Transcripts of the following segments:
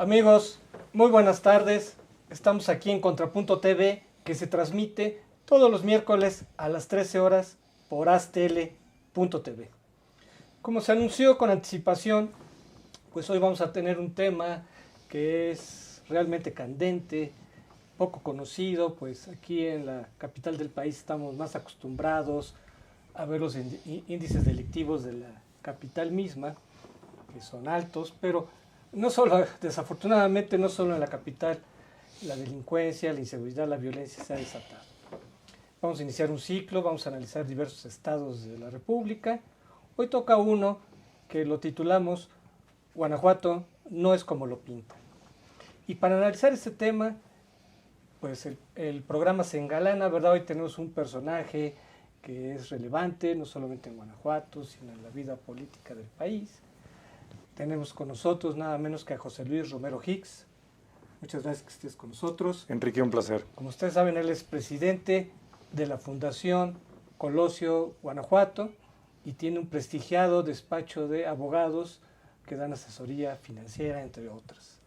Amigos, muy buenas tardes. Estamos aquí en Contrapunto TV, que se transmite todos los miércoles a las 13 horas por astl.tv. Como se anunció con anticipación, pues hoy vamos a tener un tema que es realmente candente, poco conocido, pues aquí en la capital del país estamos más acostumbrados a ver los índices delictivos de la capital misma, que son altos, pero no solo, desafortunadamente, no solo en la capital, la delincuencia, la inseguridad, la violencia se ha desatado. Vamos a iniciar un ciclo, vamos a analizar diversos estados de la República. Hoy toca uno que lo titulamos Guanajuato no es como lo pintan. Y para analizar este tema, pues el programa se engalana, ¿verdad? Hoy tenemos un personaje que es relevante, no solamente en Guanajuato, sino en la vida política del país. Tenemos con nosotros nada menos que a José Luis Romero Hicks. Muchas gracias que estés con nosotros. Enrique, un placer. Como ustedes saben, él es presidente de la Fundación Colosio Guanajuato y tiene un prestigiado despacho de abogados que dan asesoría financiera, entre otras.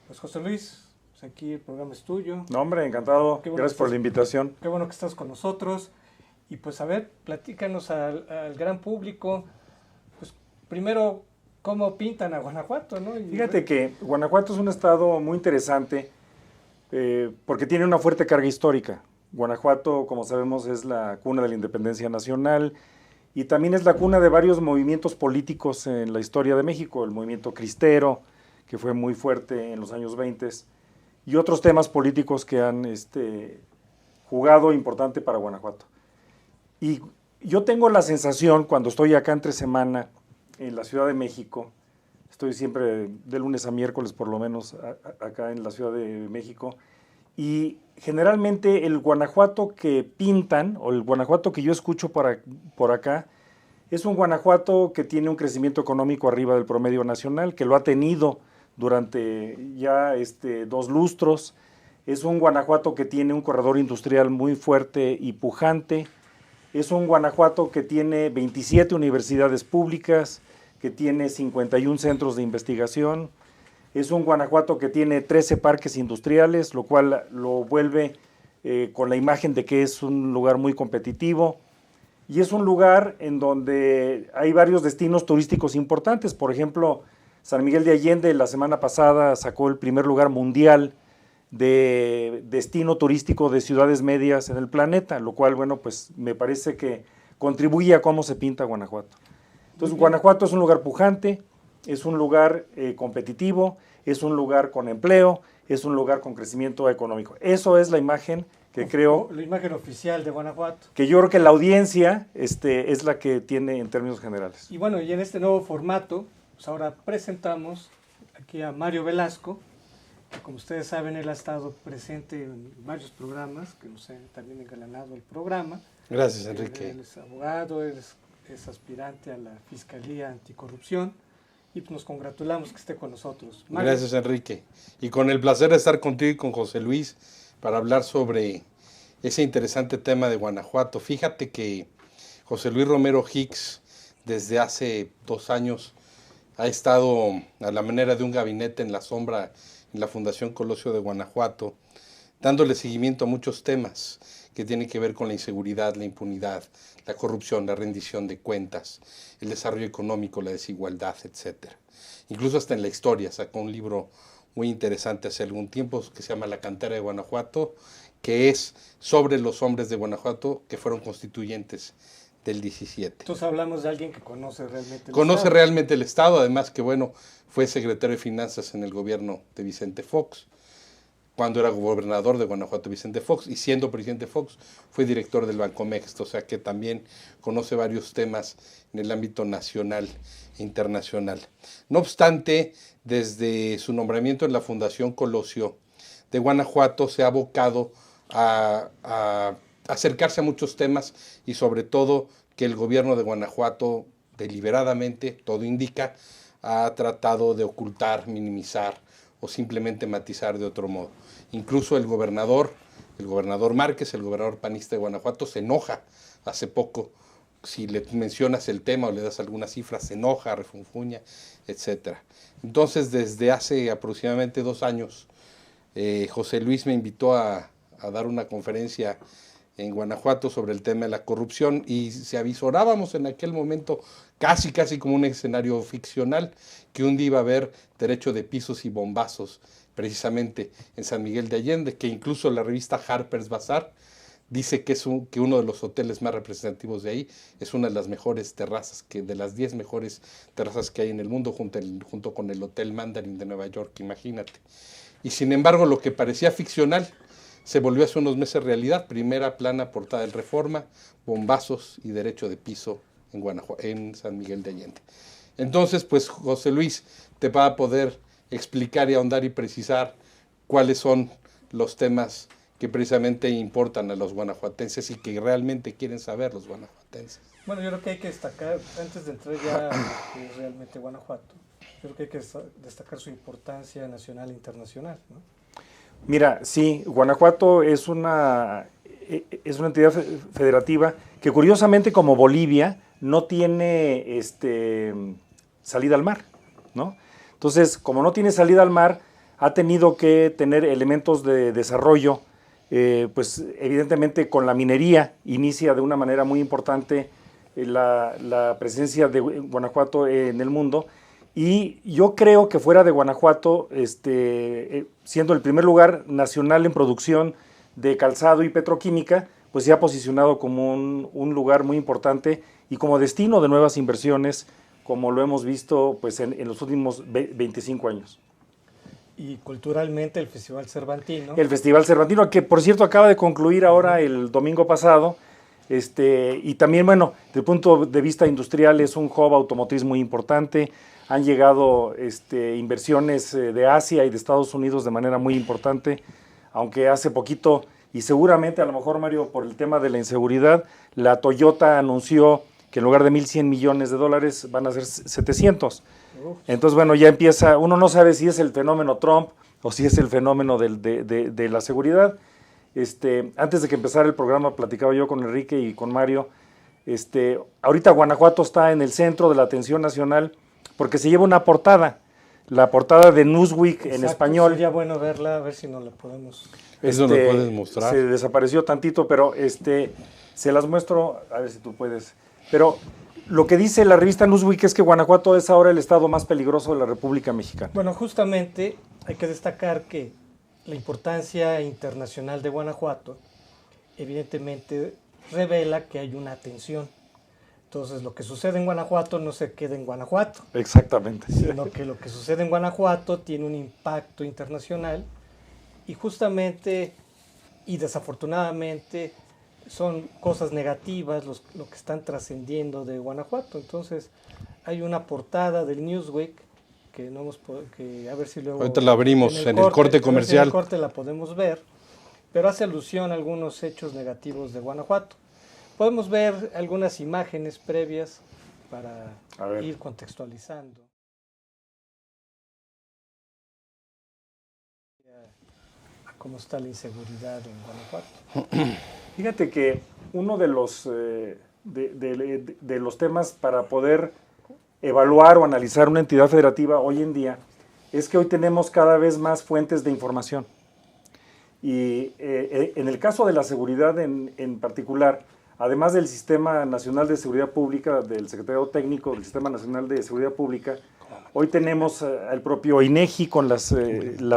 Pues José Luis, pues aquí el programa es tuyo. No, hombre, encantado. Gracias por la invitación. Qué bueno que estás con nosotros. Y pues a ver, platícanos al gran público, pues primero, cómo pintan a Guanajuato, ¿no? Fíjate que Guanajuato es un estado muy interesante porque tiene una fuerte carga histórica. Guanajuato, como sabemos, es la cuna de la independencia nacional y también es la cuna de varios movimientos políticos en la historia de México. El movimiento cristero, que fue muy fuerte en los años 20, y otros temas políticos que han jugado importante para Guanajuato. Y yo tengo la sensación, cuando estoy acá entre semana en la Ciudad de México, estoy siempre de lunes a miércoles por lo menos acá en la Ciudad de México, y generalmente el Guanajuato que pintan, o el Guanajuato que yo escucho por acá, es un Guanajuato que tiene un crecimiento económico arriba del promedio nacional, que lo ha tenido durante ya 2 lustros. Es un Guanajuato que tiene un corredor industrial muy fuerte y pujante. Es un Guanajuato que tiene 27 universidades públicas, que tiene 51 centros de investigación. Es un Guanajuato que tiene 13 parques industriales, lo cual lo vuelve con la imagen de que es un lugar muy competitivo. Y es un lugar en donde hay varios destinos turísticos importantes. Por ejemplo, San Miguel de Allende la semana pasada sacó el primer lugar mundial de destino turístico de ciudades medias en el planeta, lo cual, bueno, pues me parece que contribuye a cómo se pinta Guanajuato. Entonces, Guanajuato es un lugar pujante, es un lugar competitivo, es un lugar con empleo, es un lugar con crecimiento económico. Eso es la imagen que creo... La imagen oficial de Guanajuato. Que yo creo que la audiencia es la que tiene en términos generales. Y bueno, y en este nuevo formato, pues ahora presentamos aquí a Mario Velasco, que como ustedes saben, él ha estado presente en varios programas, que nos han también engalanado el programa. Gracias, Enrique. Él es abogado, él es aspirante a la Fiscalía Anticorrupción, y pues nos congratulamos que esté con nosotros. Mario. Gracias, Enrique. Y con el placer de estar contigo y con José Luis para hablar sobre ese interesante tema de Guanajuato. Fíjate que José Luis Romero Hicks, desde hace 2 años, ha estado a la manera de un gabinete en la sombra en la Fundación Colosio de Guanajuato, dándole seguimiento a muchos temas que tienen que ver con la inseguridad, la impunidad, la corrupción, la rendición de cuentas, el desarrollo económico, la desigualdad, etc. Incluso hasta en la historia, sacó un libro muy interesante hace algún tiempo que se llama La Cantera de Guanajuato, que es sobre los hombres de Guanajuato que fueron constituyentes del 17. Entonces hablamos de alguien que conoce realmente realmente el Estado, además que, bueno, fue secretario de Finanzas en el gobierno de Vicente Fox, cuando era gobernador de Guanajuato Vicente Fox, y siendo presidente Fox fue director del Banco Mext, o sea que también conoce varios temas en el ámbito nacional e internacional. No obstante, desde su nombramiento en la Fundación Colosio de Guanajuato se ha abocado a acercarse a muchos temas y sobre todo que el gobierno de Guanajuato deliberadamente, todo indica, ha tratado de ocultar, minimizar o simplemente matizar de otro modo. Incluso el gobernador Márquez, el gobernador panista de Guanajuato, se enoja hace poco si le mencionas el tema o le das alguna cifra, se enoja, refunfuña, etcétera. Entonces, desde hace aproximadamente 2 años, José Luis me invitó a dar una conferencia en Guanajuato sobre el tema de la corrupción y se avisorábamos en aquel momento casi como un escenario ficcional que un día iba a haber derecho de pisos y bombazos precisamente en San Miguel de Allende, que incluso la revista Harper's Bazaar dice que que uno de los hoteles más representativos de ahí es una de las mejores terrazas, de las 10 mejores terrazas que hay en el mundo, junto con el Hotel Mandarin de Nueva York, imagínate. Y sin embargo, lo que parecía ficcional se volvió hace unos meses realidad. Primera plana, portada del Reforma, bombazos y derecho de piso en San Miguel de Allende. Entonces, pues José Luis te va a poder explicar y ahondar y precisar cuáles son los temas que precisamente importan a los guanajuatenses y que realmente quieren saber los guanajuatenses. Bueno, yo creo que hay que destacar, antes de entrar ya a lo que es realmente Guanajuato, yo creo que hay que destacar su importancia nacional e internacional, ¿no? Mira, sí, Guanajuato es una entidad federativa que curiosamente, como Bolivia, no tiene salida al mar, ¿no? Entonces, como no tiene salida al mar, ha tenido que tener elementos de desarrollo, pues evidentemente con la minería inicia de una manera muy importante la presencia de Guanajuato en el mundo. Y yo creo que fuera de Guanajuato, siendo el primer lugar nacional en producción de calzado y petroquímica, pues se ha posicionado como un lugar muy importante y como destino de nuevas inversiones, como lo hemos visto pues, en los últimos 25 años. Y culturalmente el Festival Cervantino. El Festival Cervantino, que por cierto acaba de concluir ahora el domingo pasado, y también, bueno, desde el punto de vista industrial es un hub automotriz muy importante. Han llegado inversiones de Asia y de Estados Unidos de manera muy importante, aunque hace poquito, y seguramente a lo mejor, Mario, por el tema de la inseguridad, la Toyota anunció que en lugar de 1.100 millones de dólares van a ser 700. Entonces, bueno, ya empieza, uno no sabe si es el fenómeno Trump o si es el fenómeno de la seguridad. Antes de que empezara el programa platicaba yo con Enrique y con Mario, ahorita Guanajuato está en el centro de la atención nacional porque se lleva una portada, la portada de Newsweek. Exacto, en español. Sería bueno verla, a ver si nos la podemos... Eso lo puedes mostrar. Se desapareció tantito, pero se las muestro, a ver si tú puedes. Pero lo que dice la revista Newsweek es que Guanajuato es ahora el estado más peligroso de la República Mexicana. Bueno, justamente hay que destacar que la importancia internacional de Guanajuato evidentemente revela que hay una tensión. Entonces, lo que sucede en Guanajuato no se queda en Guanajuato. Exactamente. Sino que lo que sucede en Guanajuato tiene un impacto internacional y justamente y desafortunadamente son cosas negativas lo que están trascendiendo de Guanajuato. Entonces, hay una portada del Newsweek que no hemos que a ver si luego ahorita la abrimos en el corte comercial. En el corte la podemos ver, pero hace alusión a algunos hechos negativos de Guanajuato. Podemos ver algunas imágenes previas para ir contextualizando. ¿Cómo está la inseguridad en Guanajuato? Fíjate que uno de los, de los temas para poder evaluar o analizar una entidad federativa hoy en día es que hoy tenemos cada vez más fuentes de información. Y en el caso de la seguridad en particular, además del Sistema Nacional de Seguridad Pública, del Secretariado Técnico del Sistema Nacional de Seguridad Pública, hoy tenemos el propio INEGI con las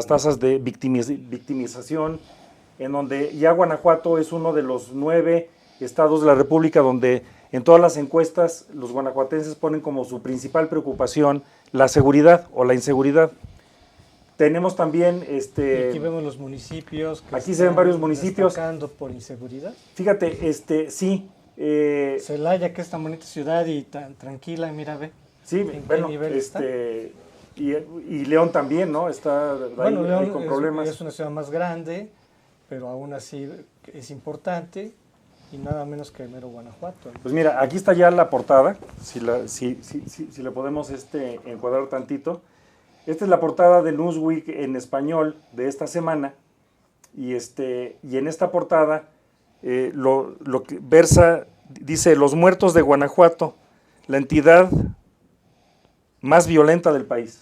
tasas de victimización, en donde ya Guanajuato es uno de los 9 estados de la República donde en todas las encuestas los guanajuatenses ponen como su principal preocupación la seguridad o la inseguridad. Tenemos también... Y aquí vemos los municipios. Que aquí se ven varios municipios. Destacando por inseguridad. Fíjate, sí. Celaya, que es tan bonita ciudad y tan tranquila, mira, ve. Sí, bueno, y León también, ¿no? Está bueno, León con problemas. Es una ciudad más grande, pero aún así es importante y nada menos que el mero Guanajuato, ¿no? Pues mira, aquí está ya la portada, si la podemos encuadrar tantito. Esta es la portada de Newsweek en español de esta semana y en esta portada lo que versa dice, los muertos de Guanajuato, la entidad más violenta del país.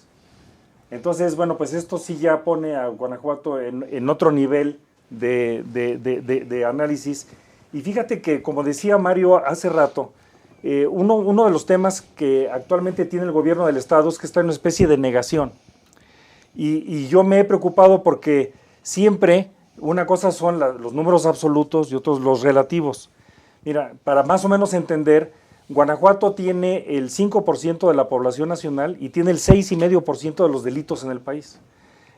Entonces, bueno, pues esto sí ya pone a Guanajuato en otro nivel de análisis. Y fíjate que, como decía Mario hace rato, uno de los temas que actualmente tiene el gobierno del estado es que está en una especie de negación. Y yo me he preocupado porque siempre una cosa son los números absolutos y otros los relativos. Mira, para más o menos entender, Guanajuato tiene el 5% de la población nacional y tiene el 6,5% de los delitos en el país.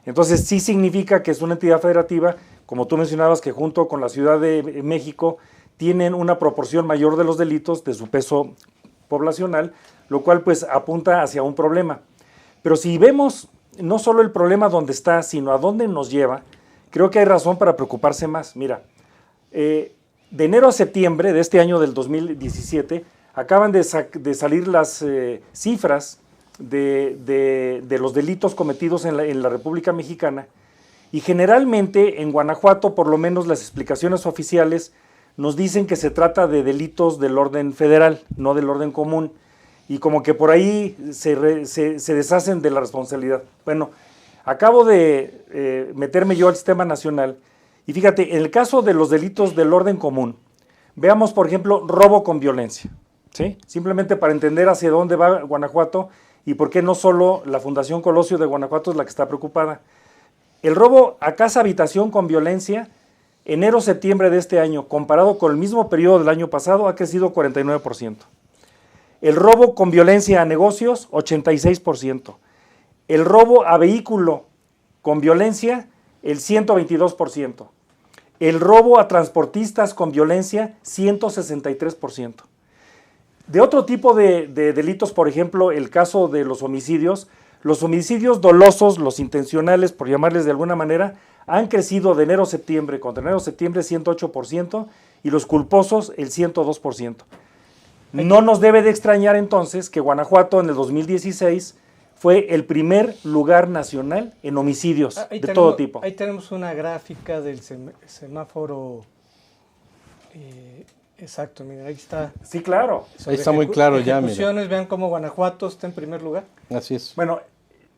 Entonces sí significa que es una entidad federativa, como tú mencionabas, que junto con la Ciudad de México tienen una proporción mayor de los delitos de su peso poblacional, lo cual pues apunta hacia un problema. Pero si vemos no solo el problema donde está, sino a dónde nos lleva, creo que hay razón para preocuparse más. Mira, de enero a septiembre de este año del 2017, acaban de salir las cifras de los delitos cometidos en la República Mexicana, y generalmente en Guanajuato, por lo menos las explicaciones oficiales, nos dicen que se trata de delitos del orden federal, no del orden común, y como que por ahí se deshacen de la responsabilidad. Bueno, acabo de meterme yo al sistema nacional, y fíjate, en el caso de los delitos del orden común, veamos por ejemplo robo con violencia, ¿sí? Simplemente para entender hacia dónde va Guanajuato y por qué no solo la Fundación Colosio de Guanajuato es la que está preocupada. El robo a casa habitación con violencia, enero-septiembre de este año, comparado con el mismo periodo del año pasado, ha crecido 49%. El robo con violencia a negocios, 86%. El robo a vehículo con violencia, el 122%. El robo a transportistas con violencia, 163%. De otro tipo de delitos, por ejemplo, el caso de los homicidios dolosos, los intencionales, por llamarles de alguna manera, han crecido de enero a septiembre, contra enero a septiembre 108%, y los culposos el 102%. No nos debe de extrañar entonces que Guanajuato en el 2016 fue el primer lugar nacional en homicidios todo tipo. Ahí tenemos una gráfica del semáforo. Exacto, mira, ahí está. Sí, claro. Ahí está muy claro ya, mira. Vean cómo Guanajuato está en primer lugar. Así es. Bueno,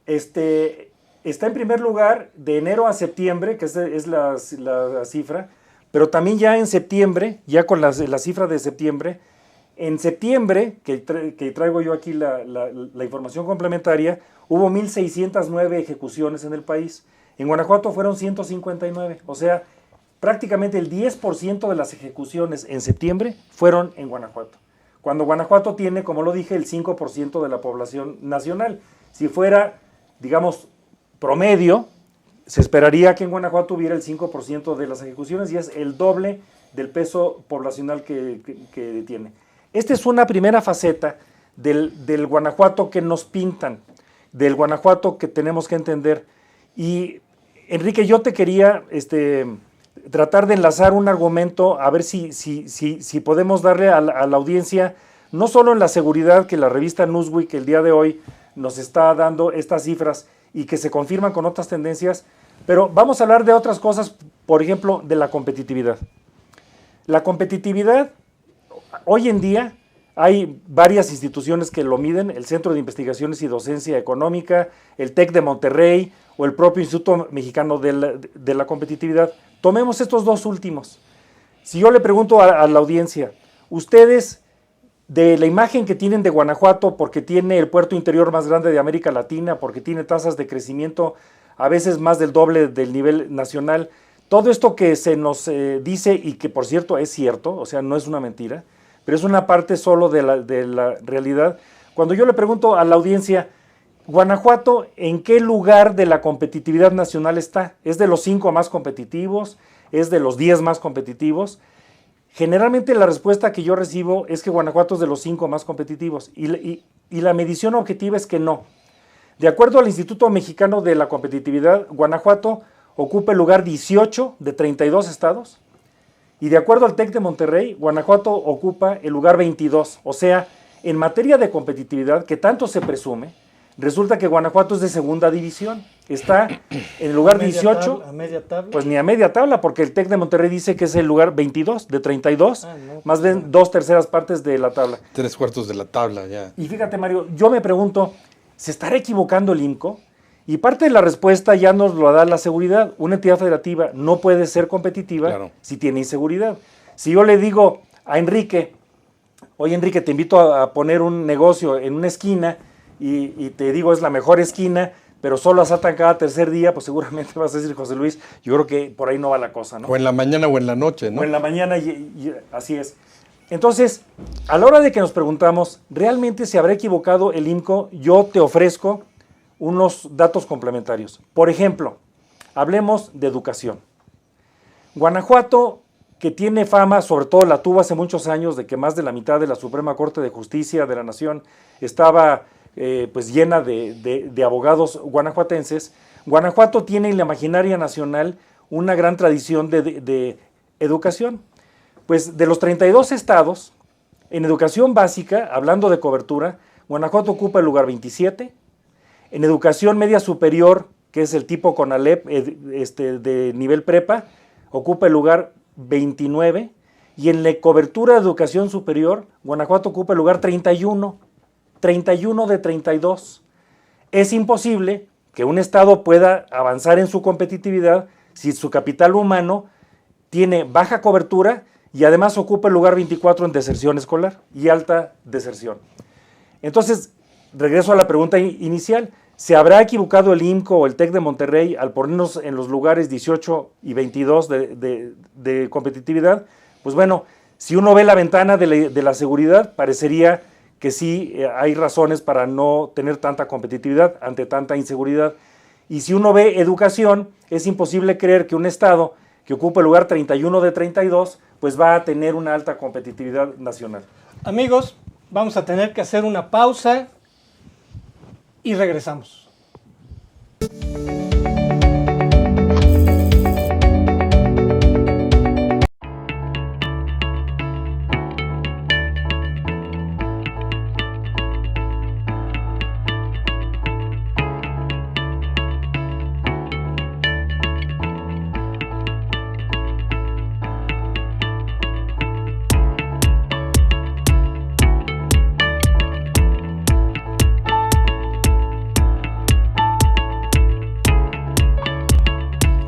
está en primer lugar de enero a septiembre, que es la cifra, pero también ya en septiembre, ya con la cifra de septiembre, en septiembre, que traigo yo aquí la información complementaria, hubo 1,609 ejecuciones en el país. En Guanajuato fueron 159, o sea, prácticamente el 10% de las ejecuciones en septiembre fueron en Guanajuato. Cuando Guanajuato tiene, como lo dije, el 5% de la población nacional. Si fuera, digamos, promedio, se esperaría que en Guanajuato hubiera el 5% de las ejecuciones y es el doble del peso poblacional que tiene. Esta es una primera faceta del Guanajuato que nos pintan, del Guanajuato que tenemos que entender. Y Enrique, yo te quería tratar de enlazar un argumento, a ver si podemos darle a la audiencia, no solo en la seguridad que la revista Newsweek el día de hoy nos está dando estas cifras y que se confirman con otras tendencias, pero vamos a hablar de otras cosas, por ejemplo, de la competitividad. La competitividad, hoy en día hay varias instituciones que lo miden, el Centro de Investigaciones y Docencia Económica, el TEC de Monterrey o el propio Instituto Mexicano de la Competitividad. Tomemos estos dos últimos. Si yo le pregunto a la audiencia, ustedes, de la imagen que tienen de Guanajuato, porque tiene el puerto interior más grande de América Latina, porque tiene tasas de crecimiento a veces más del doble del nivel nacional, todo esto que se nos dice y que por cierto es cierto, o sea, no es una mentira, pero es una parte solo de la realidad. Cuando yo le pregunto a la audiencia, Guanajuato, ¿en qué lugar de la competitividad nacional está? ¿Es de los 5 más competitivos? ¿Es de los 10 más competitivos? Generalmente la respuesta que yo recibo es que Guanajuato es de los 5 más competitivos y la medición objetiva es que no. De acuerdo al Instituto Mexicano de la Competitividad, Guanajuato ocupa el lugar 18 de 32 estados y de acuerdo al TEC de Monterrey, Guanajuato ocupa el lugar 22. O sea, en materia de competitividad, que tanto se presume, Resulta que Guanajuato es de segunda división. Está en el lugar 18. ¿A media tabla? Pues ni a media tabla, porque el TEC de Monterrey dice que es el lugar 22 de 32, No, más pues bien 2/3 partes de la tabla. 3/4 de la tabla ya. Y fíjate, Mario, yo me pregunto, ¿se estará equivocando el IMCO? Y parte de la respuesta ya nos lo da la seguridad. Una entidad federativa no puede ser competitiva si tiene inseguridad. Si yo le digo a Enrique, oye Enrique, te invito a poner un negocio en una esquina y te digo es la mejor esquina, pero solo asaltan cada tercer día, pues seguramente vas a decir, José Luis, yo creo que por ahí no va la cosa, ¿no? O en la mañana o en la noche, ¿no? O en la mañana, así es. Entonces, a la hora de que nos preguntamos, ¿realmente se habrá equivocado el IMCO? Yo te ofrezco unos datos complementarios. Por ejemplo, hablemos de educación. Guanajuato, que tiene fama, sobre todo la tuvo hace muchos años, de que más de la mitad de la Suprema Corte de Justicia de la Nación estaba pues llena de abogados guanajuatenses. Guanajuato tiene en la imaginaria nacional una gran tradición de educación. Pues de los 32 estados, en educación básica, hablando de cobertura, Guanajuato ocupa el lugar 27. En educación media superior, que es el tipo CONALEP de nivel prepa, ocupa el lugar 29. Y en la cobertura de educación superior, Guanajuato ocupa el lugar 31. 31 de 32. Es imposible que un estado pueda avanzar en su competitividad si su capital humano tiene baja cobertura y además ocupa el lugar 24 en deserción escolar y alta deserción. Entonces, regreso a la pregunta inicial. ¿Se habrá equivocado el IMCO o el TEC de Monterrey al ponernos en los lugares 18 y 22 de competitividad? Pues bueno, si uno ve la ventana de la seguridad, parecería que sí hay razones para no tener tanta competitividad ante tanta inseguridad. Y si uno ve educación, es imposible creer que un estado que ocupa el lugar 31 de 32, pues va a tener una alta competitividad nacional. Amigos, vamos a tener que hacer una pausa y regresamos.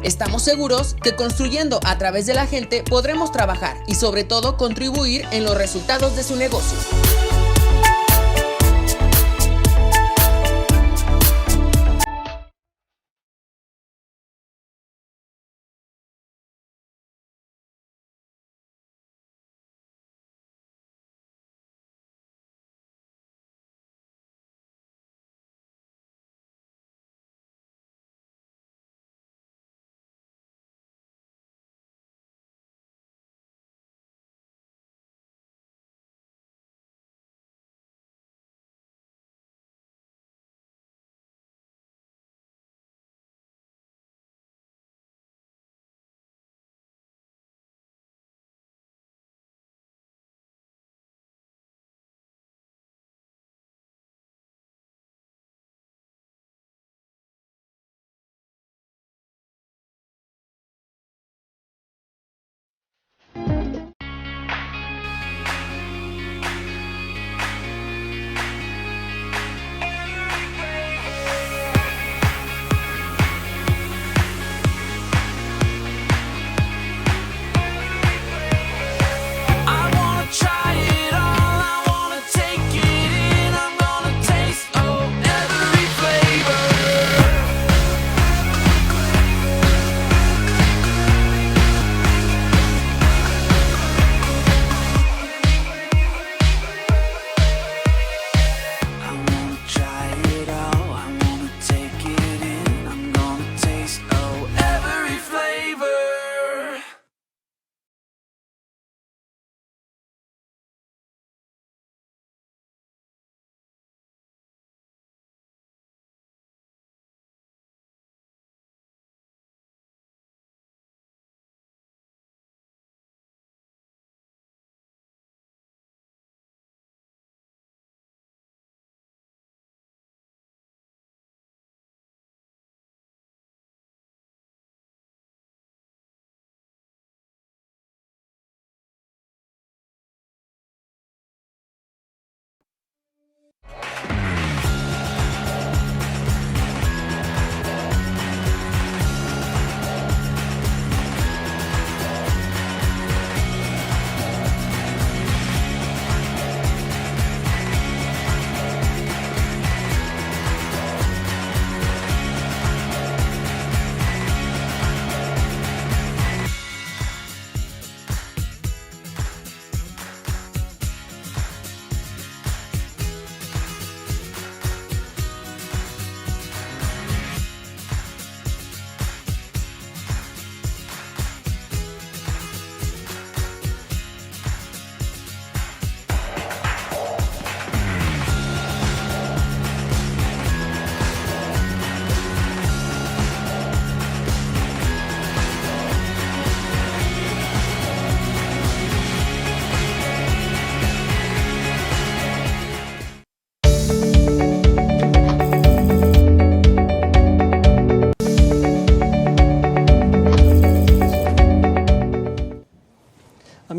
Estamos seguros que construyendo a través de la gente podremos trabajar y sobre todo contribuir en los resultados de su negocio.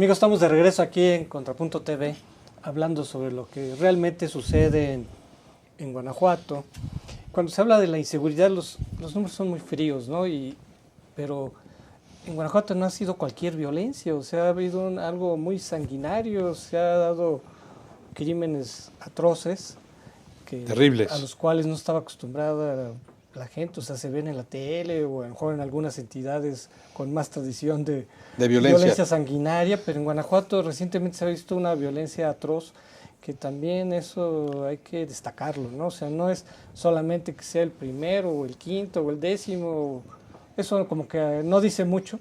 Amigos, estamos de regreso aquí en Contrapunto TV, hablando sobre lo que realmente sucede en Guanajuato. Cuando se habla de la inseguridad, los números son muy fríos, ¿no? Pero en Guanajuato no ha sido cualquier violencia, o sea, ha habido algo muy sanguinario, se ha dado crímenes atroces, terribles, a los cuales no estaba acostumbrada la gente, o sea, se ven en la tele o a lo mejor en algunas entidades con más tradición de violencia sanguinaria, pero en Guanajuato recientemente se ha visto una violencia atroz, que también eso hay que destacarlo, ¿no? O sea, no es solamente que sea el primero o el quinto o el décimo, eso como que no dice mucho,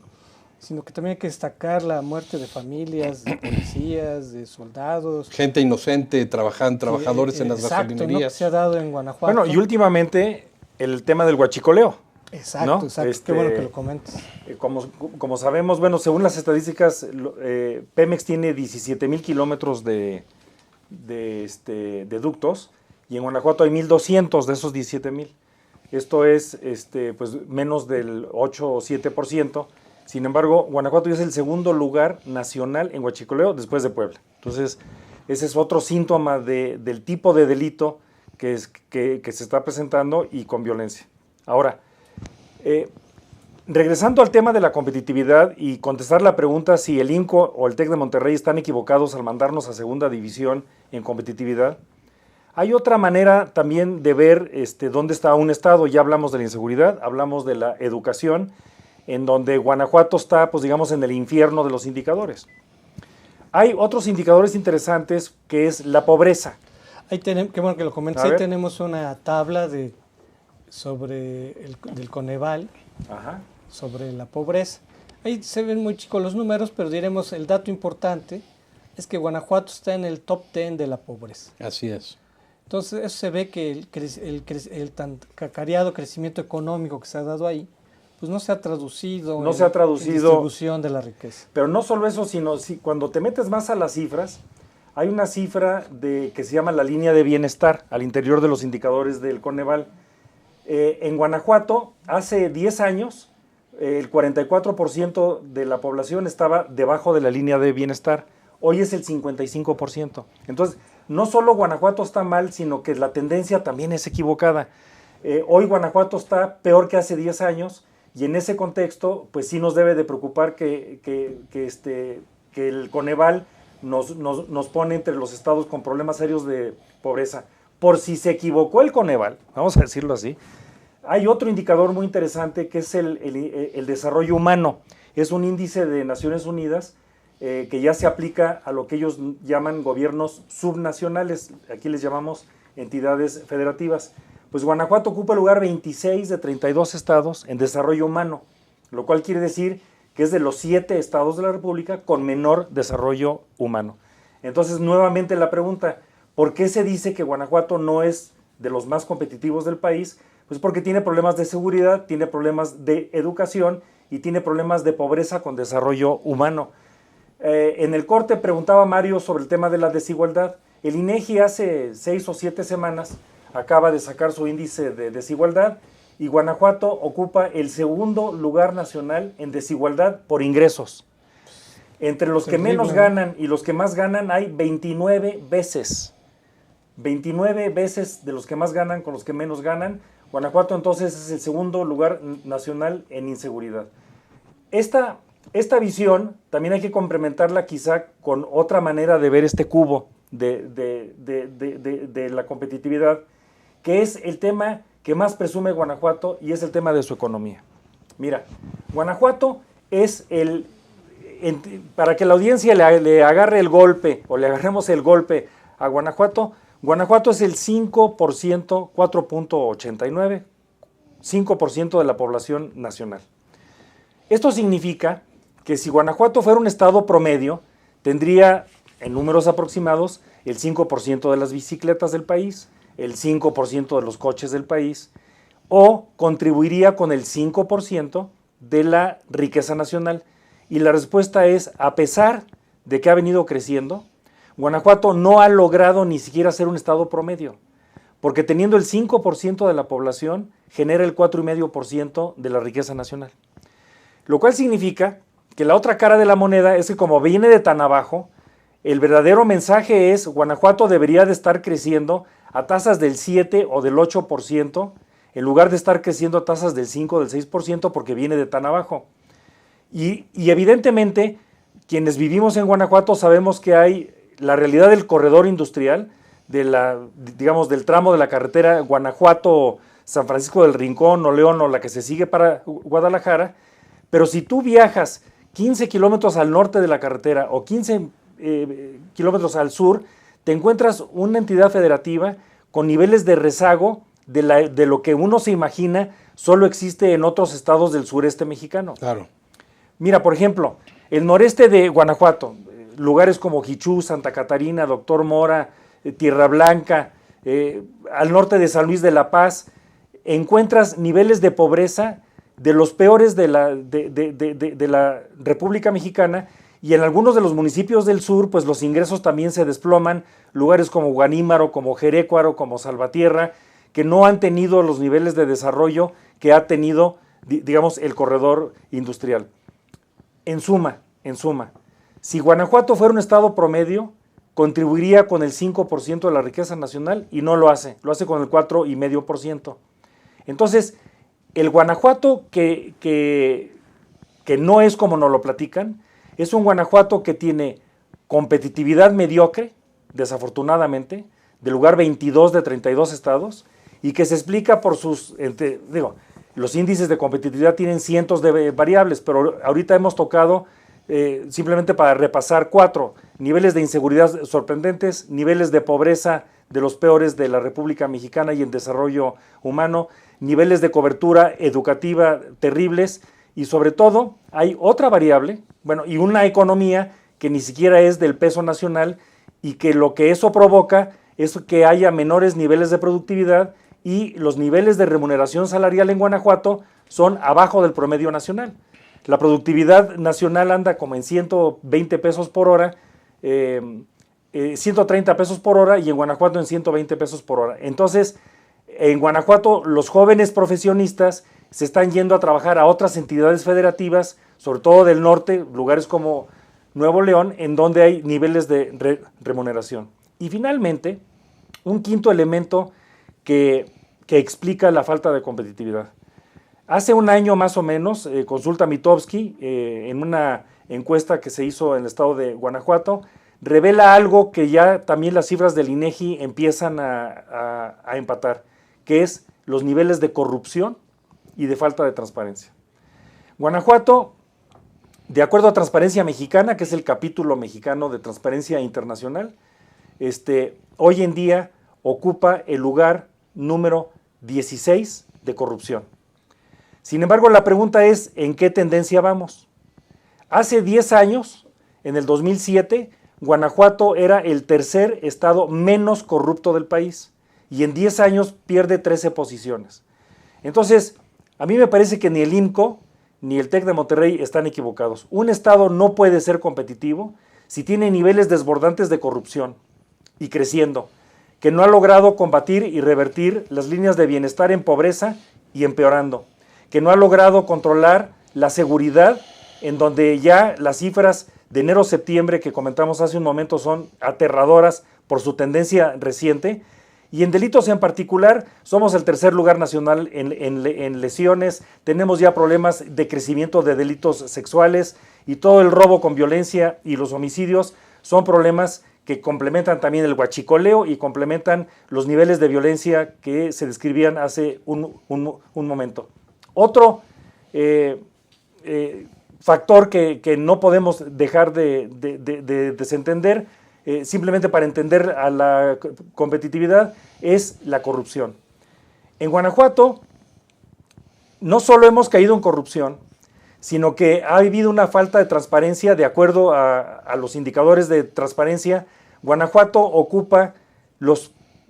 sino que también hay que destacar la muerte de familias, de policías, de soldados. Gente inocente, trabajadores en las gasolinerías. ¿No? Que se ha dado en Guanajuato. Bueno, y últimamente el tema del huachicoleo. Exacto, ¿no? exacto. Qué bueno que lo comentes. Como sabemos, bueno, según las estadísticas, Pemex tiene 17,000 kilómetros de ductos, y en Guanajuato hay 1,200 de esos 17,000. Esto es pues menos del 8 o 7%. Sin embargo, Guanajuato es el segundo lugar nacional en huachicoleo después de Puebla. Entonces, ese es otro síntoma del tipo de delito que se está presentando y con violencia. Ahora, regresando al tema de la competitividad y contestar la pregunta si el INCO o el TEC de Monterrey están equivocados al mandarnos a segunda división en competitividad, hay otra manera también de ver dónde está un estado. Ya hablamos de la inseguridad, hablamos de la educación, en donde Guanajuato está, pues digamos, en el infierno de los indicadores. Hay otros indicadores interesantes, que es la pobreza. Ahí tenemos, qué bueno que lo comentas, ahí tenemos una tabla del Coneval, Ajá, sobre la pobreza. Ahí se ven muy chicos los números, pero diremos el dato importante es que Guanajuato está en el top 10 de la pobreza. Así es. Entonces eso se ve que el tan cacareado crecimiento económico que se ha dado ahí, pues no se ha traducido en distribución de la riqueza. Pero no solo eso, sino cuando te metes más a las cifras, hay una cifra que se llama la línea de bienestar al interior de los indicadores del Coneval. En Guanajuato, hace 10 años, el 44% de la población estaba debajo de la línea de bienestar. Hoy es el 55%. Entonces, no solo Guanajuato está mal, sino que la tendencia también es equivocada. Hoy Guanajuato está peor que hace 10 años, y en ese contexto, pues sí nos debe de preocupar que el Coneval nos pone entre los estados con problemas serios de pobreza. Por si se equivocó el Coneval, vamos a decirlo así, hay otro indicador muy interesante que es el desarrollo humano. Es un índice de Naciones Unidas que ya se aplica a lo que ellos llaman gobiernos subnacionales. Aquí les llamamos entidades federativas. Pues Guanajuato ocupa el lugar 26 de 32 estados en desarrollo humano, lo cual quiere decir que es de los 7 estados de la República con menor desarrollo humano. Entonces, nuevamente la pregunta, ¿por qué se dice que Guanajuato no es de los más competitivos del país? Pues porque tiene problemas de seguridad, tiene problemas de educación y tiene problemas de pobreza con desarrollo humano. En el corte preguntaba Mario sobre el tema de la desigualdad. El INEGI hace 6 o 7 semanas acaba de sacar su índice de desigualdad y Guanajuato ocupa el segundo lugar nacional en desigualdad por ingresos. Entre los que menos ganan y los que más ganan hay 29 veces. 29 veces de los que más ganan con los que menos ganan. Guanajuato entonces es el segundo lugar nacional en inseguridad. Esta visión también hay que complementarla quizá con otra manera de ver este cubo de la competitividad, que es el tema que más presume Guanajuato y es el tema de su economía. Mira, Guanajuato es para que la audiencia le agarre el golpe o le agarremos el golpe a Guanajuato, Guanajuato es el 5%, 4.89%, 5% de la población nacional. Esto significa que si Guanajuato fuera un estado promedio, tendría en números aproximados el 5% de las bicicletas del país, el 5% de los coches del país, o contribuiría con el 5% de la riqueza nacional. Y la respuesta es, a pesar de que ha venido creciendo, Guanajuato no ha logrado ni siquiera ser un estado promedio, porque teniendo el 5% de la población, genera el 4,5% de la riqueza nacional. Lo cual significa que la otra cara de la moneda es que como viene de tan abajo, el verdadero mensaje es Guanajuato debería de estar creciendo a tasas del 7 o del 8%, en lugar de estar creciendo a tasas del 5 o del 6% porque viene de tan abajo. Y evidentemente, quienes vivimos en Guanajuato sabemos que hay la realidad del corredor industrial, del tramo de la carretera Guanajuato-San Francisco del Rincón o León o la que se sigue para Guadalajara, pero si tú viajas 15 kilómetros al norte de la carretera o 15 kilómetros al sur, te encuentras una entidad federativa con niveles de rezago de lo que uno se imagina solo existe en otros estados del sureste mexicano. Claro. Mira, por ejemplo, el noreste de Guanajuato, lugares como Jichú, Santa Catarina, Doctor Mora, Tierra Blanca, al norte de San Luis de la Paz, encuentras niveles de pobreza de los peores de la República Mexicana, y en algunos de los municipios del sur, pues los ingresos también se desploman, lugares como Guanímaro, como Jerécuaro, como Salvatierra, que no han tenido los niveles de desarrollo que ha tenido, digamos, el corredor industrial. En suma, si Guanajuato fuera un estado promedio, contribuiría con el 5% de la riqueza nacional y no lo hace con el 4,5%. Entonces, el Guanajuato que no es como nos lo platican, es un Guanajuato que tiene competitividad mediocre, desafortunadamente, del lugar 22 de 32 estados, y que se explica por los índices de competitividad tienen cientos de variables, pero ahorita hemos tocado, simplemente para repasar, 4: niveles de inseguridad sorprendentes, niveles de pobreza de los peores de la República Mexicana y en desarrollo humano, niveles de cobertura educativa terribles, y sobre todo hay otra variable, y una economía que ni siquiera es del peso nacional, y que lo que eso provoca es que haya menores niveles de productividad, y los niveles de remuneración salarial en Guanajuato son abajo del promedio nacional. La productividad nacional anda como en 120 pesos por hora, 130 pesos por hora, y en Guanajuato en 120 pesos por hora. Entonces, en Guanajuato los jóvenes profesionistas se están yendo a trabajar a otras entidades federativas, sobre todo del norte, lugares como Nuevo León, en donde hay niveles de remuneración. Y finalmente, un quinto elemento que explica la falta de competitividad. Hace un año más o menos, Consulta Mitofsky, en una encuesta que se hizo en el estado de Guanajuato, revela algo que ya también las cifras del INEGI empiezan a empatar, que es los niveles de corrupción y de falta de transparencia. Guanajuato, de acuerdo a Transparencia Mexicana, que es el capítulo mexicano de Transparencia Internacional, hoy en día ocupa el lugar número 16 de corrupción. Sin embargo, la pregunta es, ¿en qué tendencia vamos? Hace 10 años, en el 2007, Guanajuato era el tercer estado menos corrupto del país, y en 10 años pierde 13 posiciones. Entonces, a mí me parece que ni el IMCO ni el TEC de Monterrey están equivocados. Un estado no puede ser competitivo si tiene niveles desbordantes de corrupción y creciendo, que no ha logrado combatir y revertir las líneas de bienestar en pobreza y empeorando, que no ha logrado controlar la seguridad, en donde ya las cifras de enero-septiembre que comentamos hace un momento son aterradoras por su tendencia reciente, y en delitos en particular somos el tercer lugar nacional en lesiones, tenemos ya problemas de crecimiento de delitos sexuales, y todo el robo con violencia y los homicidios son problemas que complementan también el huachicoleo y complementan los niveles de violencia que se describían hace un momento. Otro factor que no podemos dejar de desentender, simplemente para entender a la competitividad, es la corrupción. En Guanajuato no solo hemos caído en corrupción, sino que ha habido una falta de transparencia. De acuerdo a los indicadores de transparencia, Guanajuato ocupa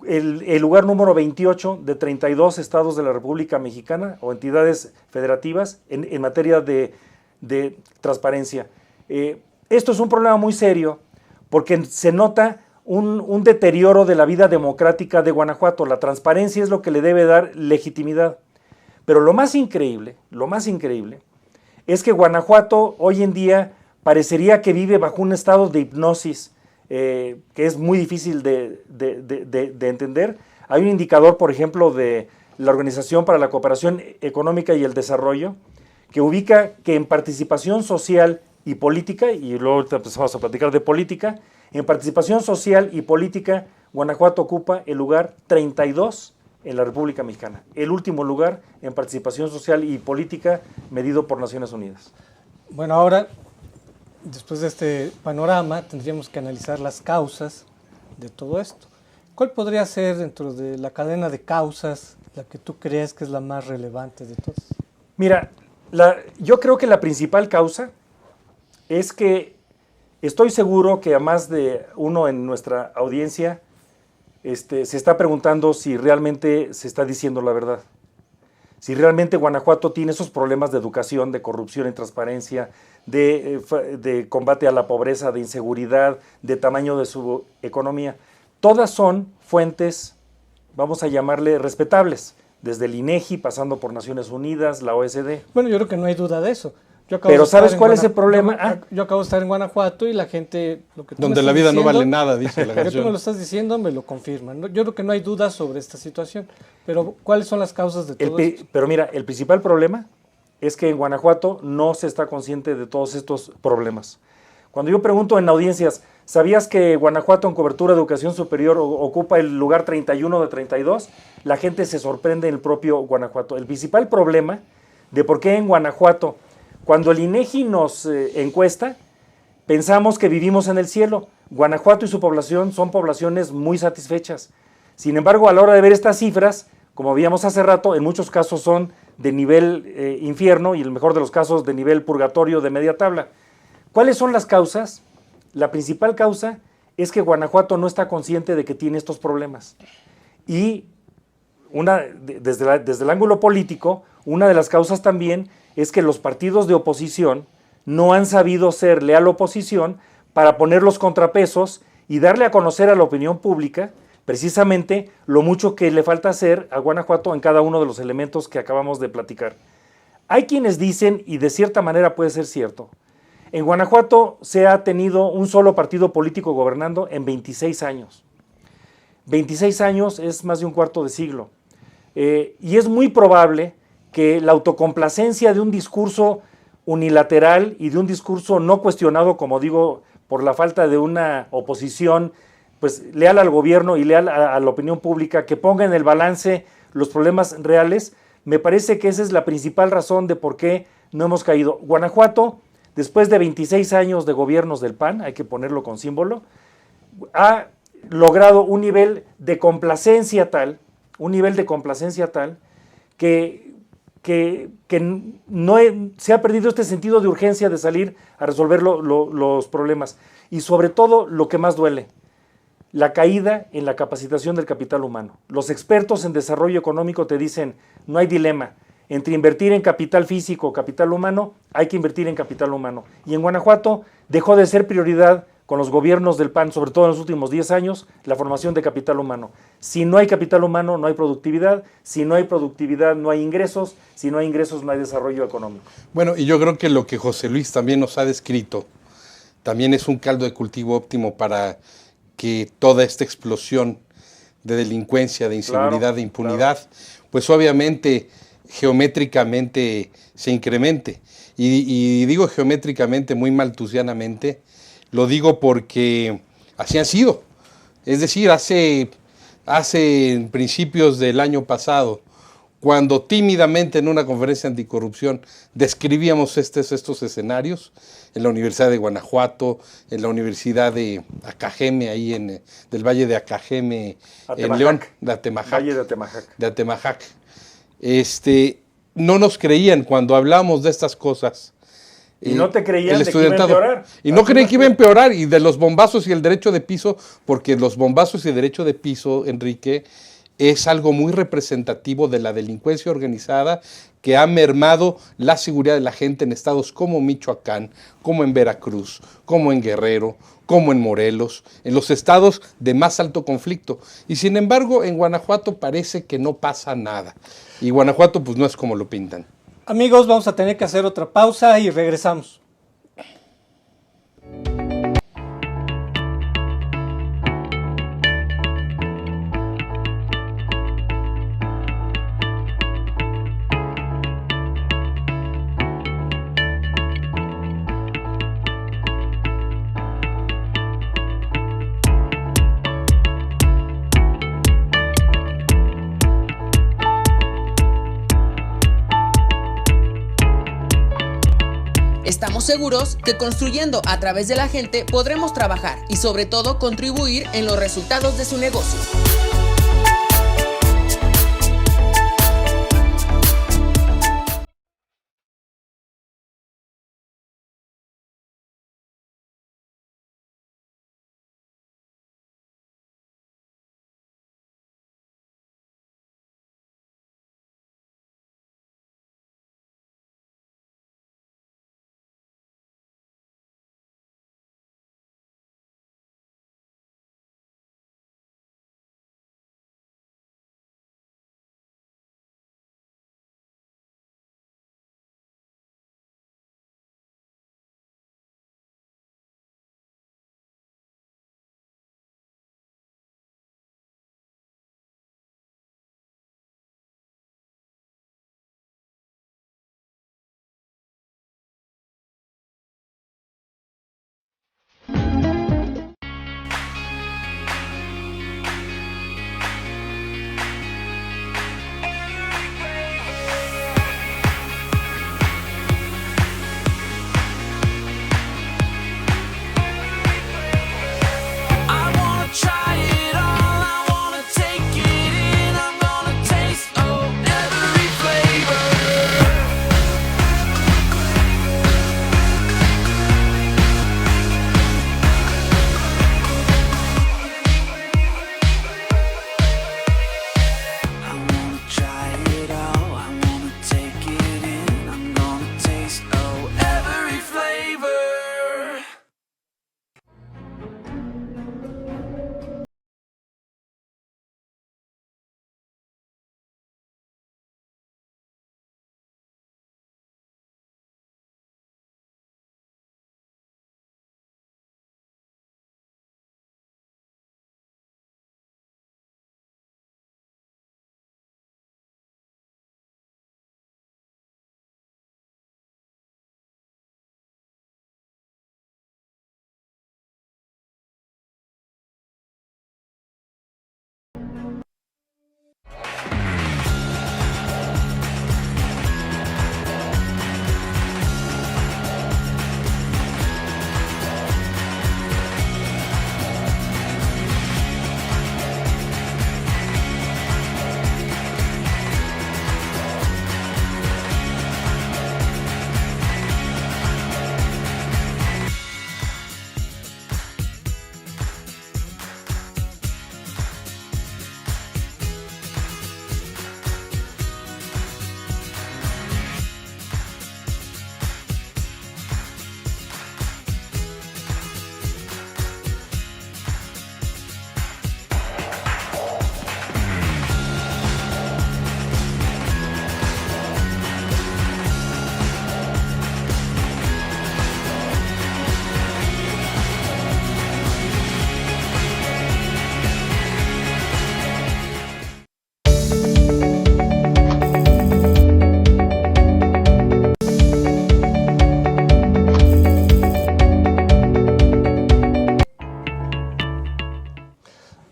el lugar número 28 de 32 estados de la República Mexicana o entidades federativas en materia de transparencia. Esto es un problema muy serio porque se nota un deterioro de la vida democrática de Guanajuato. La transparencia es lo que le debe dar legitimidad. Pero lo más increíble es que Guanajuato hoy en día parecería que vive bajo un estado de hipnosis que es muy difícil de entender. Hay un indicador, por ejemplo, de la Organización para la Cooperación Económica y el Desarrollo, que ubica que en participación social y política, y luego empezamos a platicar de política, en participación social y política, Guanajuato ocupa el lugar 32 en la República Mexicana, el último lugar en participación social y política medido por Naciones Unidas. Bueno, ahora, después de este panorama, tendríamos que analizar las causas de todo esto. ¿Cuál podría ser dentro de la cadena de causas la que tú crees que es la más relevante de todas? Mira, yo creo que la principal causa es que estoy seguro que a más de uno en nuestra audiencia se está preguntando si realmente se está diciendo la verdad. Si realmente Guanajuato tiene esos problemas de educación, de corrupción y transparencia, de combate a la pobreza, de inseguridad, de tamaño de su economía. Todas son fuentes, vamos a llamarle, respetables, desde el INEGI, pasando por Naciones Unidas, la OSD. Bueno, yo creo que no hay duda de eso. Pero ¿sabes cuál es el problema? Yo acabo de estar en Guanajuato y la gente... Donde la vida no vale nada, dice la Lo que tú canción. me lo estás diciendo me lo confirman. Yo creo que no hay duda sobre esta situación. Pero ¿cuáles son las causas de todo esto? Pero mira, el principal problema es que en Guanajuato no se está consciente de todos estos problemas. Cuando yo pregunto en audiencias, ¿sabías que Guanajuato en cobertura de educación superior ocupa el lugar 31 de 32? La gente se sorprende en el propio Guanajuato. El principal problema de por qué en Guanajuato, cuando el INEGI nos encuesta, pensamos que vivimos en el cielo. Guanajuato y su población son poblaciones muy satisfechas. Sin embargo, a la hora de ver estas cifras, como veíamos hace rato, en muchos casos son de nivel infierno y en el mejor de los casos de nivel purgatorio de media tabla. ¿Cuáles son las causas? La principal causa es que Guanajuato no está consciente de que tiene estos problemas. Y desde el ángulo político, una de las causas también es que los partidos de oposición no han sabido ser leal oposición para poner los contrapesos y darle a conocer a la opinión pública precisamente lo mucho que le falta hacer a Guanajuato en cada uno de los elementos que acabamos de platicar. Hay quienes dicen, y de cierta manera puede ser cierto, en Guanajuato se ha tenido un solo partido político gobernando en 26 años. 26 años es más de un cuarto de siglo. Y es muy probable que la autocomplacencia de un discurso unilateral y de un discurso no cuestionado, como digo, por la falta de una oposición pues leal al gobierno y leal a la opinión pública, que ponga en el balance los problemas reales, me parece que esa es la principal razón de por qué no hemos caído. Guanajuato, después de 26 años de gobiernos del PAN, hay que ponerlo con símbolo, ha logrado un nivel de complacencia tal que no se ha perdido este sentido de urgencia de salir a resolver los problemas. Y sobre todo, lo que más duele, la caída en la capacitación del capital humano. Los expertos en desarrollo económico te dicen, no hay dilema, entre invertir en capital físico o capital humano, hay que invertir en capital humano. Y en Guanajuato dejó de ser prioridad con los gobiernos del PAN, sobre todo en los últimos 10 años, la formación de capital humano. Si no hay capital humano, no hay productividad. Si no hay productividad, no hay ingresos. Si no hay ingresos, no hay desarrollo económico. Bueno, y yo creo que lo que José Luis también nos ha descrito, también es un caldo de cultivo óptimo para que toda esta explosión de delincuencia, de inseguridad, de impunidad, pues obviamente geométricamente se incremente. Y digo geométricamente muy maltusianamente, lo digo porque así han sido. Es decir, hace en principios del año pasado, cuando tímidamente en una conferencia anticorrupción describíamos estos escenarios, en la Universidad de Guanajuato, en la Universidad de Acajeme, ahí del Valle de Acajeme, en León, de Atemajac. Valle de Atemajac. De Atemajac. No nos creían cuando hablamos de estas cosas. Y no te creían de que iba a empeorar. Y no creían que iba a empeorar, y de los bombazos y el derecho de piso, porque los bombazos y el derecho de piso, Enrique, es algo muy representativo de la delincuencia organizada que ha mermado la seguridad de la gente en estados como Michoacán, como en Veracruz, como en Guerrero, como en Morelos, en los estados de más alto conflicto. Y sin embargo, en Guanajuato parece que no pasa nada. Y Guanajuato pues no es como lo pintan. Amigos, vamos a tener que hacer otra pausa y regresamos. Estamos seguros que construyendo a través de la gente podremos trabajar y sobre todo contribuir en los resultados de su negocio.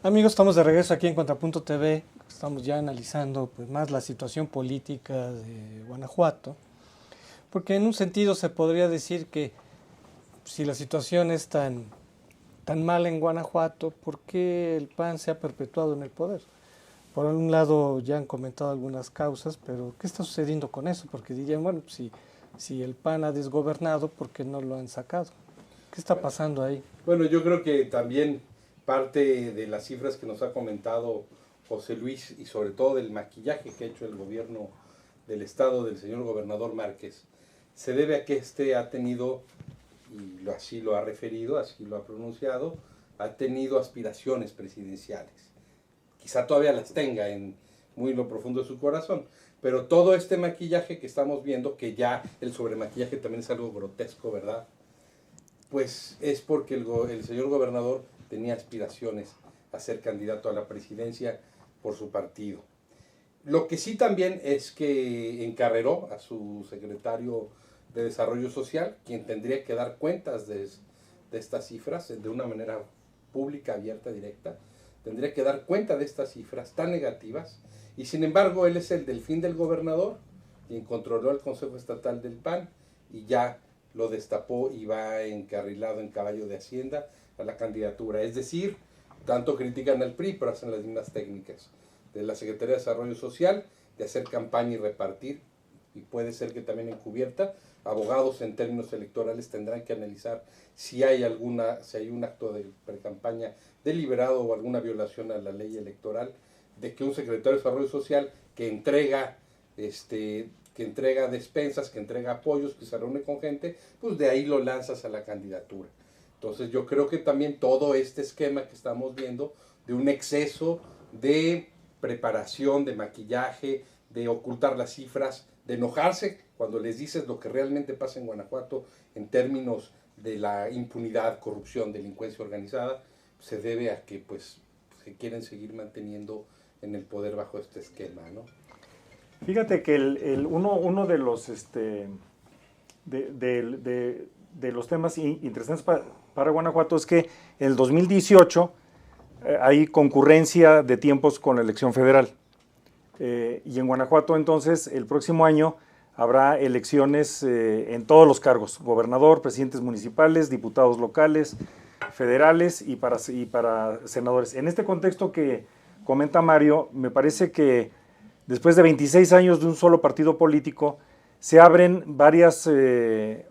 Amigos, estamos de regreso aquí en Contrapunto TV. Estamos ya analizando pues, más la situación política de Guanajuato, porque en un sentido se podría decir que si la situación es tan mala en Guanajuato, ¿por qué el PAN se ha perpetuado en el poder? Por un lado ya han comentado algunas causas, pero ¿qué está sucediendo con eso? Porque dirían, bueno, si el PAN ha desgobernado, ¿por qué no lo han sacado? ¿Qué está pasando ahí? Bueno, yo creo que también parte de las cifras que nos ha comentado José Luis y sobre todo del maquillaje que ha hecho el gobierno del estado del señor gobernador Márquez, se debe a que ha tenido, y así lo ha referido, así lo ha pronunciado, ha tenido aspiraciones presidenciales. Quizá todavía las tenga en muy en lo profundo de su corazón. Pero todo este maquillaje que estamos viendo, que ya el sobremaquillaje también es algo grotesco, ¿verdad? Pues es porque el señor gobernador tenía aspiraciones a ser candidato a la presidencia por su partido. Lo que sí también es que encarreró a su secretario de Desarrollo Social, quien tendría que dar cuentas de estas cifras de una manera pública, abierta, directa. Tendría que dar cuenta de estas cifras tan negativas, y sin embargo él es el delfín del gobernador, quien controló el Consejo Estatal del PAN y ya lo destapó y va encarrilado en caballo de Hacienda a la candidatura. Es decir, tanto critican al PRI, pero hacen las mismas técnicas de la Secretaría de Desarrollo Social, de hacer campaña y repartir, y puede ser que también encubierta. Abogados en términos electorales tendrán que analizar si hay un acto de precampaña deliberado o alguna violación a la ley electoral, de que un secretario de Desarrollo Social que entrega despensas, que entrega apoyos, que se reúne con gente, pues de ahí lo lanzas a la candidatura. Entonces yo creo que también todo este esquema que estamos viendo de un exceso de preparación, de maquillaje, de ocultar las cifras, de enojarse cuando les dices lo que realmente pasa en Guanajuato en términos de la impunidad, corrupción, delincuencia organizada, se debe a que pues se quieren seguir manteniendo en el poder bajo este esquema, ¿no? Fíjate que uno de los de los temas interesantes para Guanajuato es que en el 2018 hay concurrencia de tiempos con la elección federal. Y en Guanajuato entonces el próximo año habrá elecciones en todos los cargos: gobernador, presidentes municipales, diputados locales, federales y para senadores. En este contexto que comenta Mario, me parece que después de 26 años de un solo partido político, se abren varias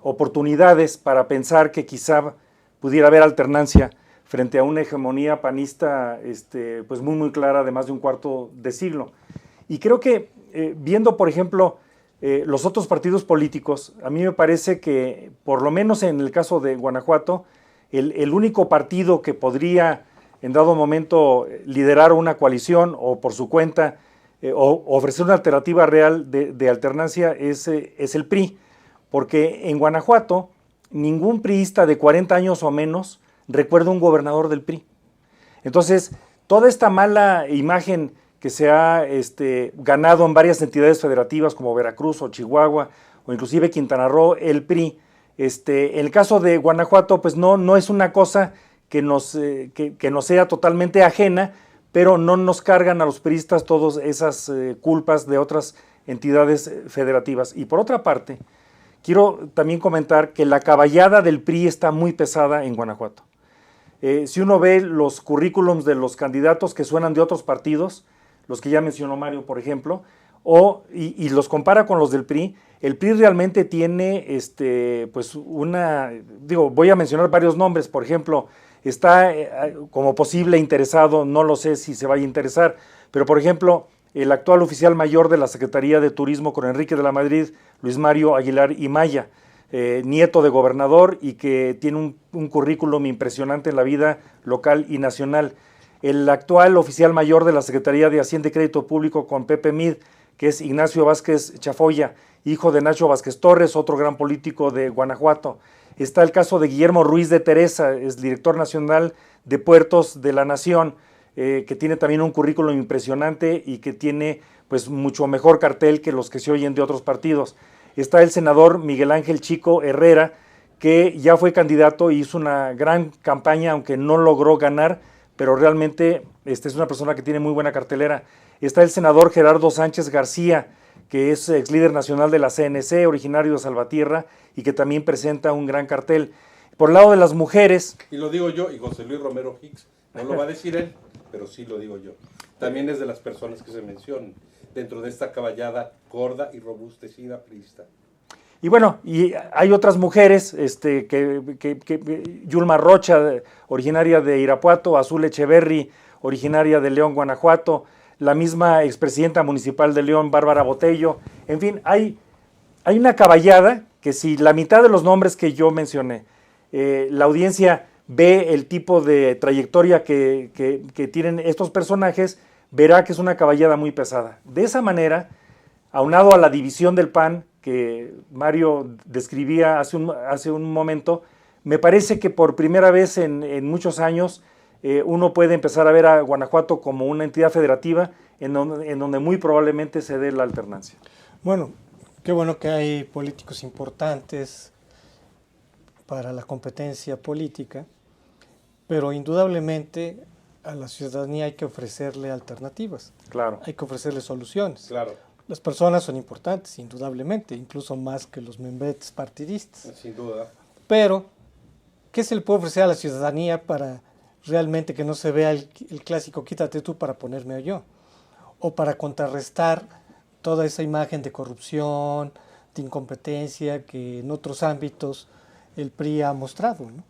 oportunidades para pensar que quizá pudiera haber alternancia frente a una hegemonía panista pues muy clara de más de un cuarto de siglo. Y creo que viendo, por ejemplo, los otros partidos políticos, a mí me parece que, por lo menos en el caso de Guanajuato, el único partido que podría en dado momento liderar una coalición o por su cuenta o ofrecer una alternativa real de alternancia es el PRI, porque en Guanajuato ningún priista de 40 años o menos recuerda un gobernador del PRI. Entonces, toda esta mala imagen que se ha ganado en varias entidades federativas como Veracruz o Chihuahua o inclusive Quintana Roo, el PRI, en el caso de Guanajuato, pues no es una cosa que nos sea totalmente ajena, pero no nos cargan a los priistas todas esas culpas de otras entidades federativas. Y por otra parte, quiero también comentar que la caballada del PRI está muy pesada en Guanajuato. Si uno ve los currículums de los candidatos que suenan de otros partidos, los que ya mencionó Mario, por ejemplo, y los compara con los del PRI, el PRI realmente tiene, pues voy a mencionar varios nombres. Por ejemplo, está como posible interesado, no lo sé si se vaya a interesar, pero por ejemplo, el actual oficial mayor de la Secretaría de Turismo con Enrique de la Madrid, Luis Mario Aguilar y Maya, nieto de gobernador y que tiene un currículum impresionante en la vida local y nacional. El actual oficial mayor de la Secretaría de Hacienda y Crédito Público con Pepe Mid, que es Ignacio Vázquez Chafoya, hijo de Nacho Vázquez Torres, otro gran político de Guanajuato. Está el caso de Guillermo Ruiz de Teresa, es director nacional de Puertos de la Nación, que tiene también un currículum impresionante y que tiene pues mucho mejor cartel que los que se oyen de otros partidos. Está el senador Miguel Ángel Chico Herrera, que ya fue candidato y hizo una gran campaña, aunque no logró ganar, pero realmente es una persona que tiene muy buena cartelera. Está el senador Gerardo Sánchez García, que es ex líder nacional de la CNC, originario de Salvatierra, y que también presenta un gran cartel. Por el lado de las mujeres... Y lo digo yo, y José Luis Romero Hicks, no lo va a decir él, pero sí lo digo yo. También es de las personas que se mencionan dentro de esta caballada gorda y robustecida priista. Y bueno, y hay otras mujeres, Yulma Rocha, originaria de Irapuato, Azul Echeverry, originaria de León, Guanajuato, la misma expresidenta municipal de León, Bárbara Botello. En fin, hay una caballada que si la mitad de los nombres que yo mencioné, la audiencia ve el tipo de trayectoria que tienen estos personajes, verá que es una caballada muy pesada. De esa manera, aunado a la división del PAN que Mario describía hace un momento, me parece que por primera vez en muchos años uno puede empezar a ver a Guanajuato como una entidad federativa en donde muy probablemente se dé la alternancia. Bueno, qué bueno que hay políticos importantes para la competencia política, pero indudablemente a la ciudadanía hay que ofrecerle alternativas. Claro. Hay que ofrecerle soluciones. Claro. Las personas son importantes, indudablemente, incluso más que los membretes partidistas. Sin duda. Pero, ¿qué se le puede ofrecer a la ciudadanía para realmente que no se vea el clásico quítate tú para ponerme yo? O para contrarrestar toda esa imagen de corrupción, de incompetencia que en otros ámbitos el PRI ha mostrado, ¿no?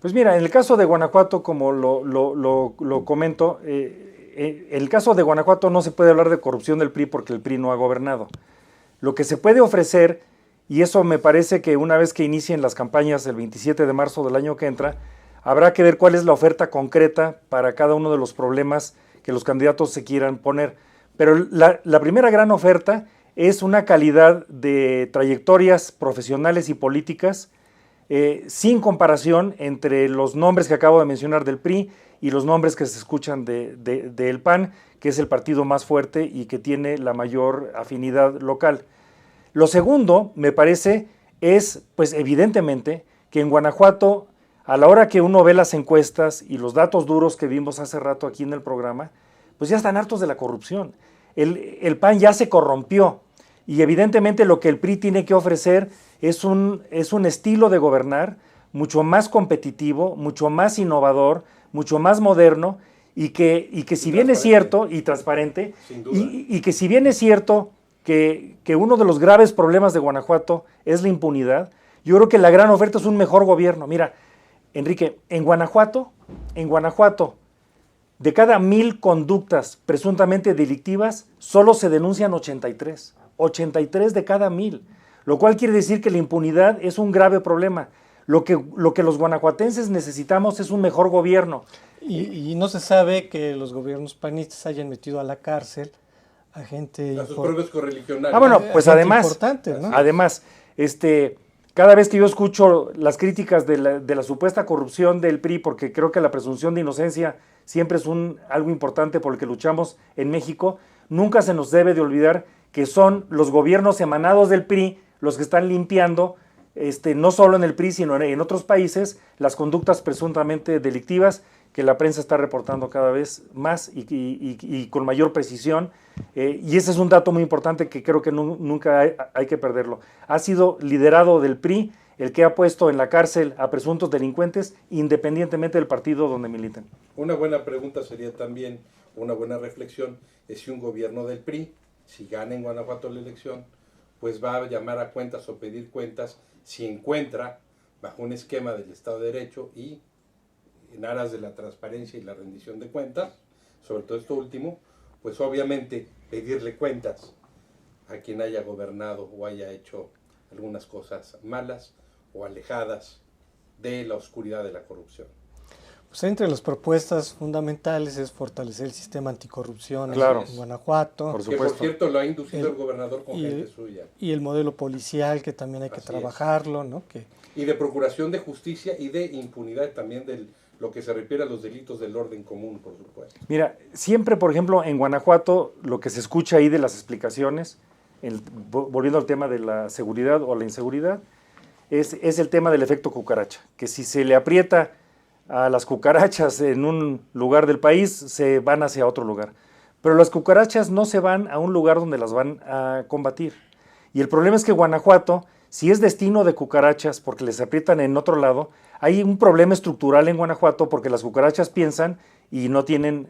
Pues mira, en el caso de Guanajuato, como lo comento, en el caso de Guanajuato no se puede hablar de corrupción del PRI porque el PRI no ha gobernado. Lo que se puede ofrecer, y eso me parece que una vez que inicien las campañas el 27 de marzo del año que entra, habrá que ver cuál es la oferta concreta para cada uno de los problemas que los candidatos se quieran poner. Pero la primera gran oferta es una calidad de trayectorias profesionales y políticas sin comparación entre los nombres que acabo de mencionar del PRI y los nombres que se escuchan del PAN, que es el partido más fuerte y que tiene la mayor afinidad local. Lo segundo, me parece, es, pues evidentemente, que en Guanajuato, a la hora que uno ve las encuestas y los datos duros que vimos hace rato aquí en el programa, pues ya están hartos de la corrupción. El PAN ya se corrompió y evidentemente lo que el PRI tiene que ofrecer es un estilo de gobernar mucho más competitivo, mucho más innovador, mucho más moderno y que si bien es cierto, y transparente, y que si bien es cierto que uno de los graves problemas de Guanajuato es la impunidad, yo creo que la gran oferta es un mejor gobierno. Mira, Enrique, en Guanajuato, de cada 1,000 conductas presuntamente delictivas, solo se denuncian 83. 83 de cada 1,000. Lo cual quiere decir que la impunidad es un grave problema. Lo que los guanajuatenses necesitamos es un mejor gobierno. Y no se sabe que los gobiernos panistas hayan metido a la cárcel a gente... A sus propios correligionarios. Bueno, pues además, ¿no? además, cada vez que yo escucho las críticas de la supuesta corrupción del PRI, porque creo que la presunción de inocencia siempre es algo importante por el que luchamos en México, nunca se nos debe de olvidar que son los gobiernos emanados del PRI los que están limpiando, no solo en el PRI, sino en otros países, las conductas presuntamente delictivas que la prensa está reportando cada vez más y con mayor precisión. Y ese es un dato muy importante que creo que nunca hay que perderlo. Ha sido liderado del PRI el que ha puesto en la cárcel a presuntos delincuentes independientemente del partido donde militen. Una buena pregunta sería también, una buena reflexión, es si un gobierno del PRI, si gana en Guanajuato la elección, pues va a llamar a cuentas o pedir cuentas si encuentra, bajo un esquema del Estado de Derecho y en aras de la transparencia y la rendición de cuentas, sobre todo esto último, pues obviamente pedirle cuentas a quien haya gobernado o haya hecho algunas cosas malas o alejadas de la oscuridad de la corrupción. Pues entre las propuestas fundamentales es fortalecer el sistema anticorrupción en Guanajuato. Por que por cierto lo ha inducido el gobernador con gente suya. Y el modelo policial que también hay que trabajarlo, ¿no? Y de procuración de justicia y de impunidad también de lo que se refiere a los delitos del orden común, por supuesto. Mira, siempre, por ejemplo, en Guanajuato, lo que se escucha ahí de las explicaciones, volviendo al tema de la seguridad o la inseguridad, es el tema del efecto cucaracha, que si se le aprieta a las cucarachas en un lugar del país, se van hacia otro lugar. Pero las cucarachas no se van a un lugar donde las van a combatir. Y el problema es que Guanajuato, si es destino de cucarachas porque les aprietan en otro lado, hay un problema estructural en Guanajuato porque las cucarachas piensan, y no tienen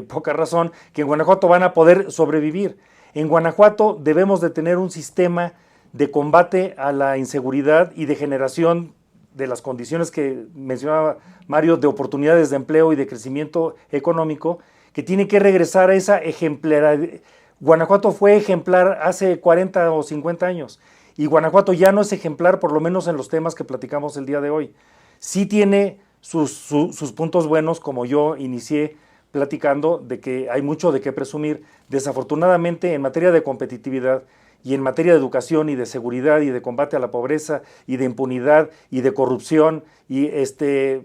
poca razón, que en Guanajuato van a poder sobrevivir. En Guanajuato debemos de tener un sistema de combate a la inseguridad y de generación de las condiciones que mencionaba Mario, de oportunidades de empleo y de crecimiento económico, que tiene que regresar a esa ejemplaridad. Guanajuato fue ejemplar hace 40 o 50 años, y Guanajuato ya no es ejemplar, por lo menos en los temas que platicamos el día de hoy. Sí tiene sus puntos buenos, como yo inicié platicando de que hay mucho de qué presumir. Desafortunadamente, en materia de competitividad y en materia de educación y de seguridad y de combate a la pobreza y de impunidad y de corrupción, y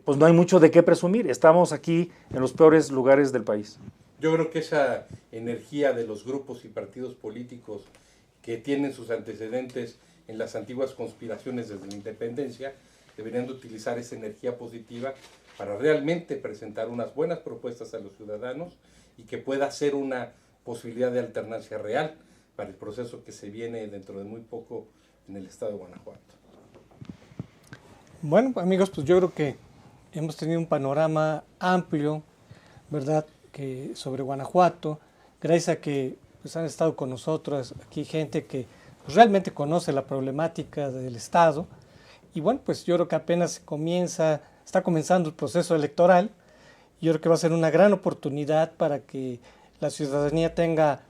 pues no hay mucho de qué presumir. Estamos aquí en los peores lugares del país. Yo creo que esa energía de los grupos y partidos políticos que tienen sus antecedentes en las antiguas conspiraciones desde la independencia, deberían de utilizar esa energía positiva para realmente presentar unas buenas propuestas a los ciudadanos y que pueda ser una posibilidad de alternancia real para el proceso que se viene dentro de muy poco en el estado de Guanajuato. Bueno, amigos, pues yo creo que hemos tenido un panorama amplio, ¿verdad?, que sobre Guanajuato, gracias a que pues, han estado con nosotros aquí gente que pues, realmente conoce la problemática del estado. Y bueno, pues yo creo que apenas está comenzando el proceso electoral. Yo creo que va a ser una gran oportunidad para que la ciudadanía tenga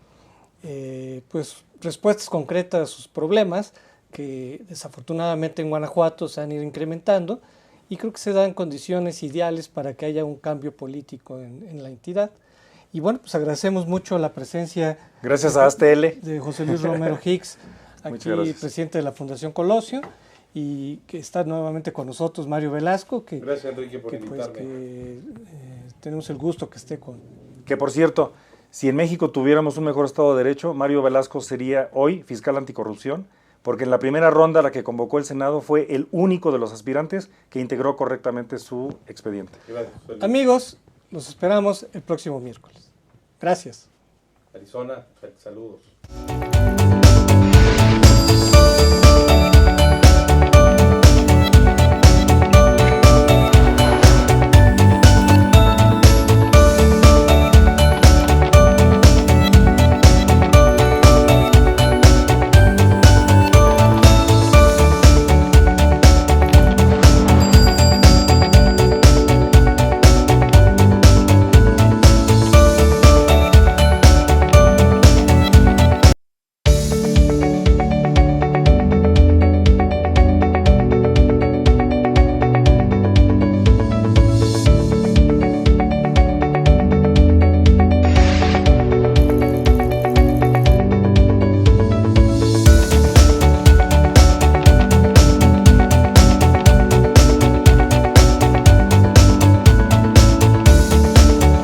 pues respuestas concretas a sus problemas, que desafortunadamente en Guanajuato se han ido incrementando, y creo que se dan condiciones ideales para que haya un cambio político en la entidad. Y bueno, pues agradecemos mucho la presencia Gracias a ASTL. de José Luis Romero Hicks, aquí presidente de la Fundación Colosio, y que está nuevamente con nosotros Mario Velasco, que, Gracias, Enrique, por invitarme. que tenemos el gusto que esté con... Que por cierto, si en México tuviéramos un mejor Estado de Derecho, Mario Velasco sería hoy fiscal anticorrupción, porque en la primera ronda a la que convocó el Senado fue el único de los aspirantes que integró correctamente su expediente. Gracias. Amigos, los esperamos el próximo miércoles. Gracias. Arizona, saludos.